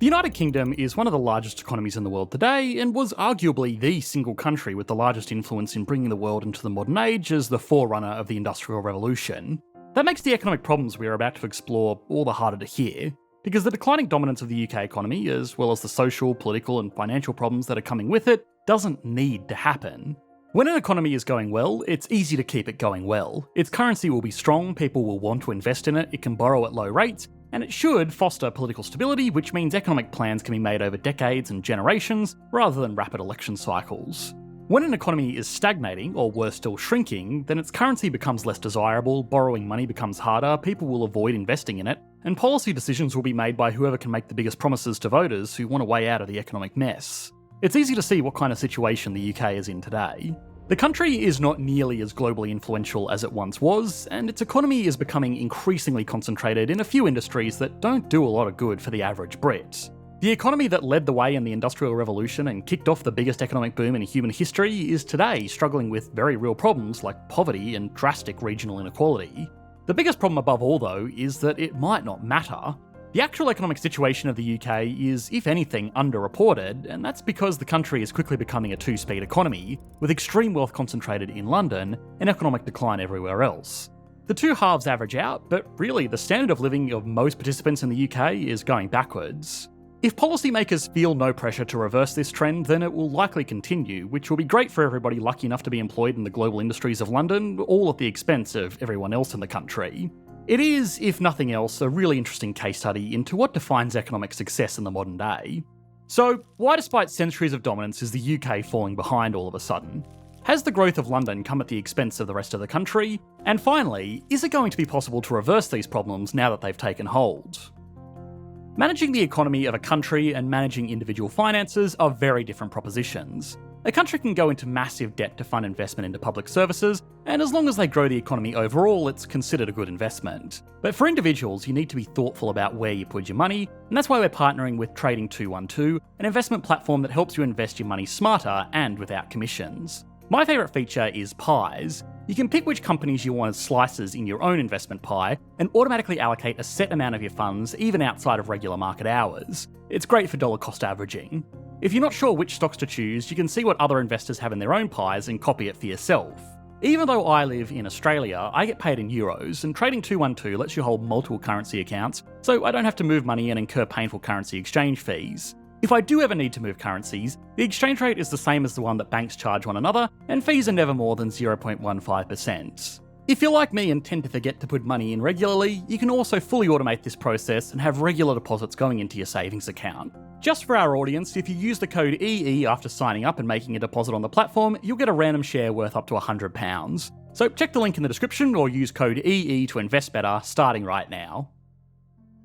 The United Kingdom is one of the largest economies in the world today, and was arguably the single country with the largest influence in bringing the world into the modern age as the forerunner of the Industrial Revolution. That makes the economic problems we are about to explore all the harder to hear, because the declining dominance of the UK economy, as well as the social, political and financial problems that are coming with it, doesn't need to happen. When an economy is going well, it's easy to keep it going well. Its currency will be strong, people will want to invest in it, it can borrow at low rates, and it should foster political stability, which means economic plans can be made over decades and generations, rather than rapid election cycles. When an economy is stagnating, or worse still shrinking, then its currency becomes less desirable, borrowing money becomes harder, people will avoid investing in it, and policy decisions will be made by whoever can make the biggest promises to voters who want a way out of the economic mess. It's easy to see what kind of situation the UK is in today. The country is not nearly as globally influential as it once was, and its economy is becoming increasingly concentrated in a few industries that don't do a lot of good for the average Brit. The economy that led the way in the Industrial Revolution and kicked off the biggest economic boom in human history is today struggling with very real problems like poverty and drastic regional inequality. The biggest problem above all, though, is that it might not matter. The actual economic situation of the UK is, if anything, underreported, and that's because the country is quickly becoming a two-speed economy, with extreme wealth concentrated in London and economic decline everywhere else. The two halves average out, but really the standard of living of most participants in the UK is going backwards. If policymakers feel no pressure to reverse this trend, then it will likely continue, which will be great for everybody lucky enough to be employed in the global industries of London, all at the expense of everyone else in the country. It is, if nothing else, a really interesting case study into what defines economic success in the modern day. So, why despite centuries of dominance is the UK falling behind all of a sudden? Has the growth of London come at the expense of the rest of the country? And finally, is it going to be possible to reverse these problems now that they've taken hold? Managing the economy of a country and managing individual finances are very different propositions. A country can go into massive debt to fund investment into public services, and as long as they grow the economy overall, it's considered a good investment. But for individuals, you need to be thoughtful about where you put your money, and that's why we're partnering with Trading 212, an investment platform that helps you invest your money smarter and without commissions. My favourite feature is pies. You can pick which companies you want as slices in your own investment pie, and automatically allocate a set amount of your funds even outside of regular market hours. It's great for dollar cost averaging. If you're not sure which stocks to choose, you can see what other investors have in their own pies and copy it for yourself. Even though I live in Australia, I get paid in euros, and Trading 212 lets you hold multiple currency accounts, so I don't have to move money and incur painful currency exchange fees. If I do ever need to move currencies, the exchange rate is the same as the one that banks charge one another, and fees are never more than 0.15%. If you're like me and tend to forget to put money in regularly, you can also fully automate this process and have regular deposits going into your savings account. Just for our audience, if you use the code EE after signing up and making a deposit on the platform, you'll get a random share worth up to £100. So check the link in the description or use code EE to invest better, starting right now.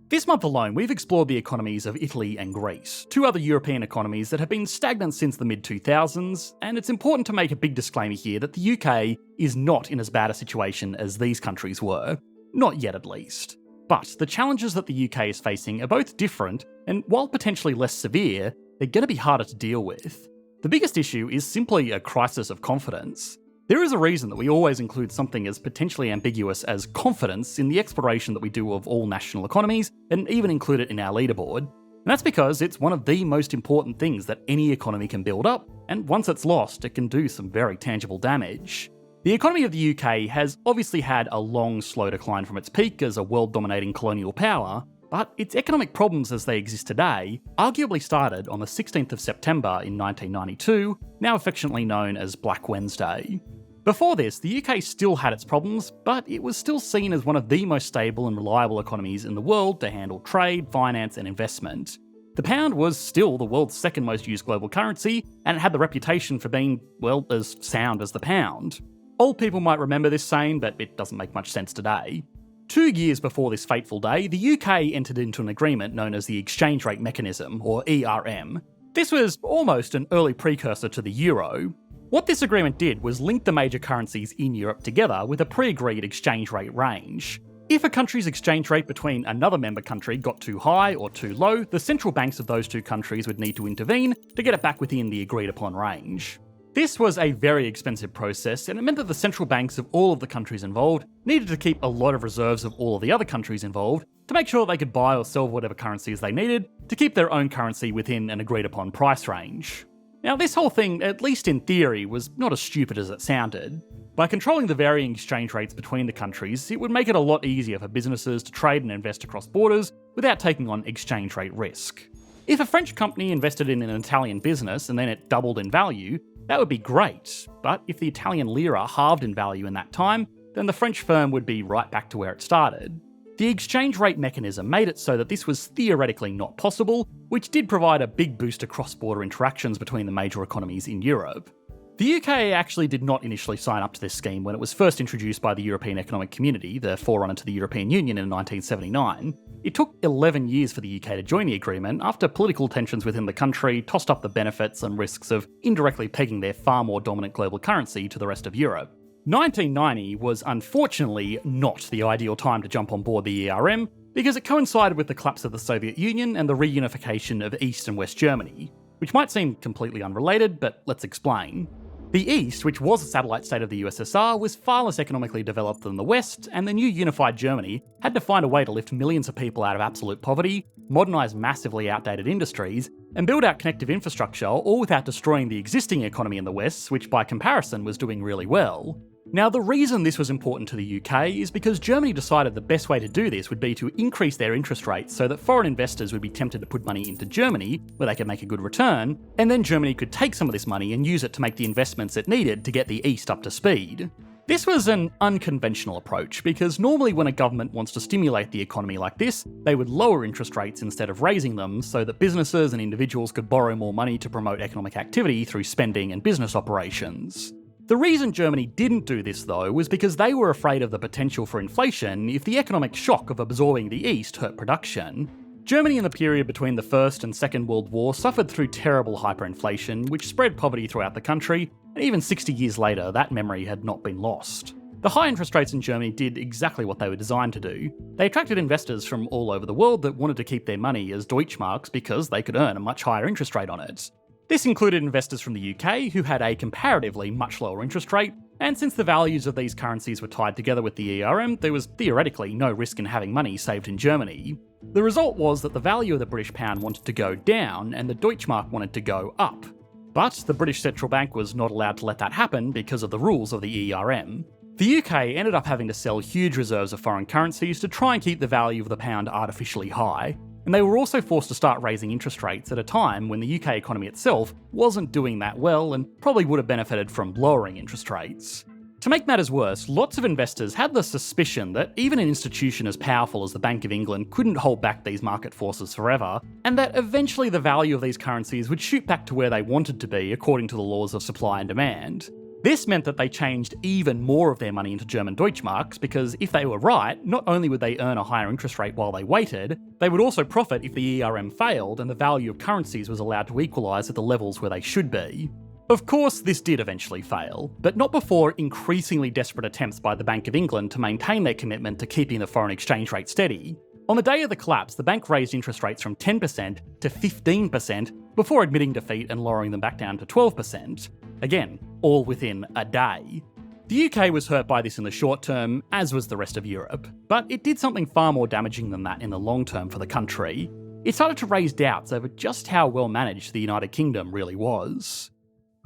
This month alone, we've explored the economies of Italy and Greece, two other European economies that have been stagnant since the mid-2000s, and it's important to make a big disclaimer here that the UK is not in as bad a situation as these countries were. Not yet, at least. But the challenges that the UK is facing are both different, and while potentially less severe, they're going to be harder to deal with. The biggest issue is simply a crisis of confidence. There is a reason that we always include something as potentially ambiguous as confidence in the exploration that we do of all national economies, and even include it in our leaderboard. And that's because it's one of the most important things that any economy can build up, and once it's lost, it can do some very tangible damage. The economy of the UK has obviously had a long, slow decline from its peak as a world-dominating colonial power, but its economic problems as they exist today arguably started on the 16th of September in 1992, now affectionately known as Black Wednesday. Before this, the UK still had its problems, but it was still seen as one of the most stable and reliable economies in the world to handle trade, finance, and investment. The pound was still the world's second most used global currency, and it had the reputation for being, well, as sound as the pound. Old people might remember this saying, but it doesn't make much sense today. 2 years before this fateful day, the UK entered into an agreement known as the Exchange Rate Mechanism, or ERM. This was almost an early precursor to the euro. What this agreement did was link the major currencies in Europe together with a pre-agreed exchange rate range. If a country's exchange rate between another member country got too high or too low, the central banks of those two countries would need to intervene to get it back within the agreed upon range. This was a very expensive process, and it meant that the central banks of all of the countries involved needed to keep a lot of reserves of all of the other countries involved, to make sure they could buy or sell whatever currencies they needed to keep their own currency within an agreed upon price range. Now, this whole thing, at least in theory, was not as stupid as it sounded. By controlling the varying exchange rates between the countries, it would make it a lot easier for businesses to trade and invest across borders without taking on exchange rate risk. If a French company invested in an Italian business and then it doubled in value, that would be great, but if the Italian lira halved in value in that time, then the French firm would be right back to where it started. The exchange rate mechanism made it so that this was theoretically not possible, which did provide a big boost to cross-border interactions between the major economies in Europe. The UK actually did not initially sign up to this scheme when it was first introduced by the European Economic Community, the forerunner to the European Union, in 1979. It took 11 years for the UK to join the agreement after political tensions within the country tossed up the benefits and risks of indirectly pegging their far more dominant global currency to the rest of Europe. 1990 was unfortunately not the ideal time to jump on board the ERM because it coincided with the collapse of the Soviet Union and the reunification of East and West Germany, which might seem completely unrelated, but let's explain. The East, which was a satellite state of the USSR, was far less economically developed than the West, and the new unified Germany had to find a way to lift millions of people out of absolute poverty, modernise massively outdated industries, and build out connective infrastructure, all without destroying the existing economy in the West, which by comparison was doing really well. Now, the reason this was important to the UK is because Germany decided the best way to do this would be to increase their interest rates so that foreign investors would be tempted to put money into Germany, where they could make a good return, and then Germany could take some of this money and use it to make the investments it needed to get the East up to speed. This was an unconventional approach, because normally when a government wants to stimulate the economy like this, they would lower interest rates instead of raising them so that businesses and individuals could borrow more money to promote economic activity through spending and business operations. The reason Germany didn't do this, though, was because they were afraid of the potential for inflation if the economic shock of absorbing the East hurt production. Germany in the period between the First and Second World War suffered through terrible hyperinflation, which spread poverty throughout the country, and even 60 years later, that memory had not been lost. The high interest rates in Germany did exactly what they were designed to do. They attracted investors from all over the world that wanted to keep their money as Deutschmarks because they could earn a much higher interest rate on it. This included investors from the UK, who had a comparatively much lower interest rate, and since the values of these currencies were tied together with the ERM, there was theoretically no risk in having money saved in Germany. The result was that the value of the British pound wanted to go down, and the Deutschmark wanted to go up. But the British Central Bank was not allowed to let that happen because of the rules of the ERM. The UK ended up having to sell huge reserves of foreign currencies to try and keep the value of the pound artificially high, and they were also forced to start raising interest rates at a time when the UK economy itself wasn't doing that well and probably would have benefited from lowering interest rates. To make matters worse, lots of investors had the suspicion that even an institution as powerful as the Bank of England couldn't hold back these market forces forever, and that eventually the value of these currencies would shoot back to where they wanted to be according to the laws of supply and demand. This meant that they changed even more of their money into German Deutschmarks because if they were right, not only would they earn a higher interest rate while they waited, they would also profit if the ERM failed and the value of currencies was allowed to equalise at the levels where they should be. Of course, this did eventually fail, but not before increasingly desperate attempts by the Bank of England to maintain their commitment to keeping the foreign exchange rate steady. On the day of the collapse, the bank raised interest rates from 10% to 15% before admitting defeat and lowering them back down to 12%. Again, all within a day. The UK was hurt by this in the short term, as was the rest of Europe, but it did something far more damaging than that in the long term for the country. It started to raise doubts over just how well managed the United Kingdom really was.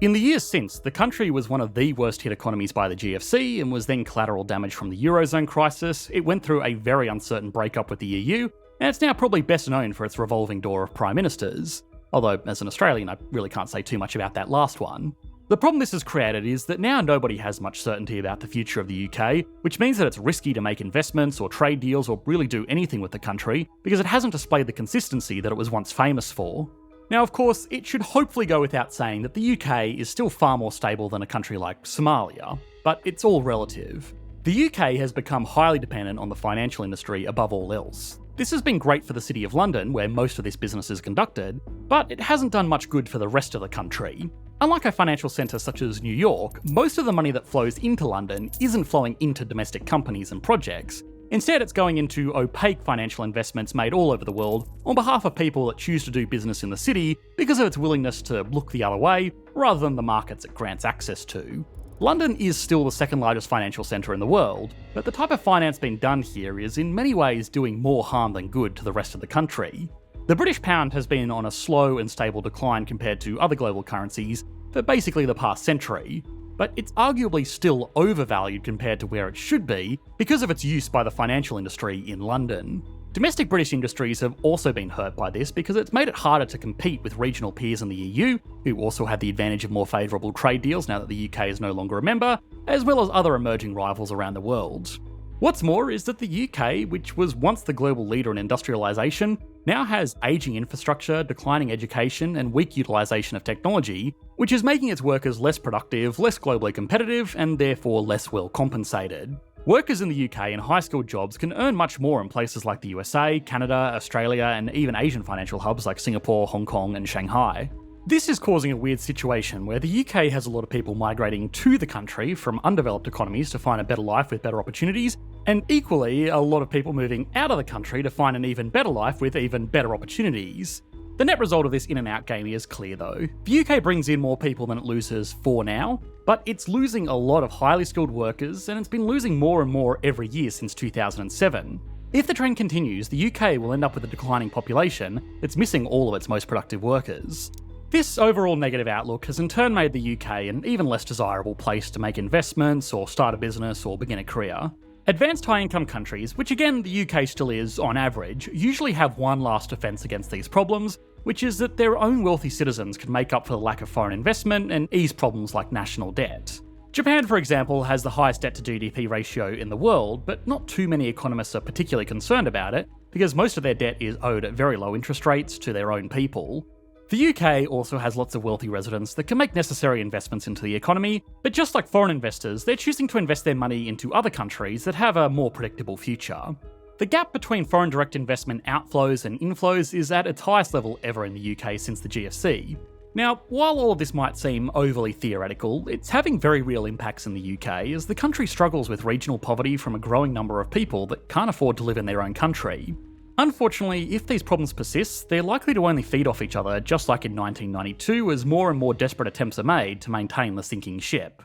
In the years since, the country was one of the worst hit economies by the GFC and was then collateral damage from the Eurozone crisis. It went through a very uncertain breakup with the EU, and it's now probably best known for its revolving door of prime ministers. Although, as an Australian, I really can't say too much about that last one. The problem this has created is that now nobody has much certainty about the future of the UK, which means that it's risky to make investments or trade deals or really do anything with the country, because it hasn't displayed the consistency that it was once famous for. Now, of course, it should hopefully go without saying that the UK is still far more stable than a country like Somalia, but it's all relative. The UK has become highly dependent on the financial industry above all else. This has been great for the City of London, where most of this business is conducted, but it hasn't done much good for the rest of the country. Unlike a financial centre such as New York, most of the money that flows into London isn't flowing into domestic companies and projects. Instead, it's going into opaque financial investments made all over the world on behalf of people that choose to do business in the city because of its willingness to look the other way, rather than the markets it grants access to. London is still the second largest financial centre in the world, but the type of finance being done here is in many ways doing more harm than good to the rest of the country. The British pound has been on a slow and stable decline compared to other global currencies for basically the past century, but it's arguably still overvalued compared to where it should be because of its use by the financial industry in London. Domestic British industries have also been hurt by this because it's made it harder to compete with regional peers in the EU, who also had the advantage of more favourable trade deals now that the UK is no longer a member, as well as other emerging rivals around the world. What's more is that the UK, which was once the global leader in industrialisation, now has ageing infrastructure, declining education, and weak utilisation of technology, which is making its workers less productive, less globally competitive, and therefore less well compensated. Workers in the UK in high-skilled jobs can earn much more in places like the USA, Canada, Australia, and even Asian financial hubs like Singapore, Hong Kong, and Shanghai. This is causing a weird situation where the UK has a lot of people migrating to the country from undeveloped economies to find a better life with better opportunities, and equally a lot of people moving out of the country to find an even better life with even better opportunities. The net result of this in and out game is clear though. The UK brings in more people than it loses for now, but it's losing a lot of highly skilled workers, and it's been losing more and more every year since 2007. If the trend continues, the UK will end up with a declining population that's missing all of its most productive workers. This overall negative outlook has in turn made the UK an even less desirable place to make investments or start a business or begin a career. Advanced high-income countries, which again the UK still is on average, usually have one last defence against these problems, which is that their own wealthy citizens can make up for the lack of foreign investment and ease problems like national debt. Japan, for example, has the highest debt to GDP ratio in the world, but not too many economists are particularly concerned about it, because most of their debt is owed at very low interest rates to their own people. The UK also has lots of wealthy residents that can make necessary investments into the economy, but just like foreign investors, they're choosing to invest their money into other countries that have a more predictable future. The gap between foreign direct investment outflows and inflows is at its highest level ever in the UK since the GFC. Now, while all of this might seem overly theoretical, it's having very real impacts in the UK as the country struggles with regional poverty from a growing number of people that can't afford to live in their own country. Unfortunately, if these problems persist, they're likely to only feed off each other, just like in 1992, as more and more desperate attempts are made to maintain the sinking ship.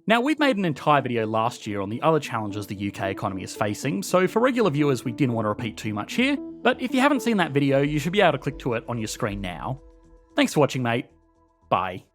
Now, we've made an entire video last year on the other challenges the UK economy is facing, so for regular viewers we didn't want to repeat too much here, but if you haven't seen that video, you should be able to click to it on your screen now. Thanks for watching, mate. Bye.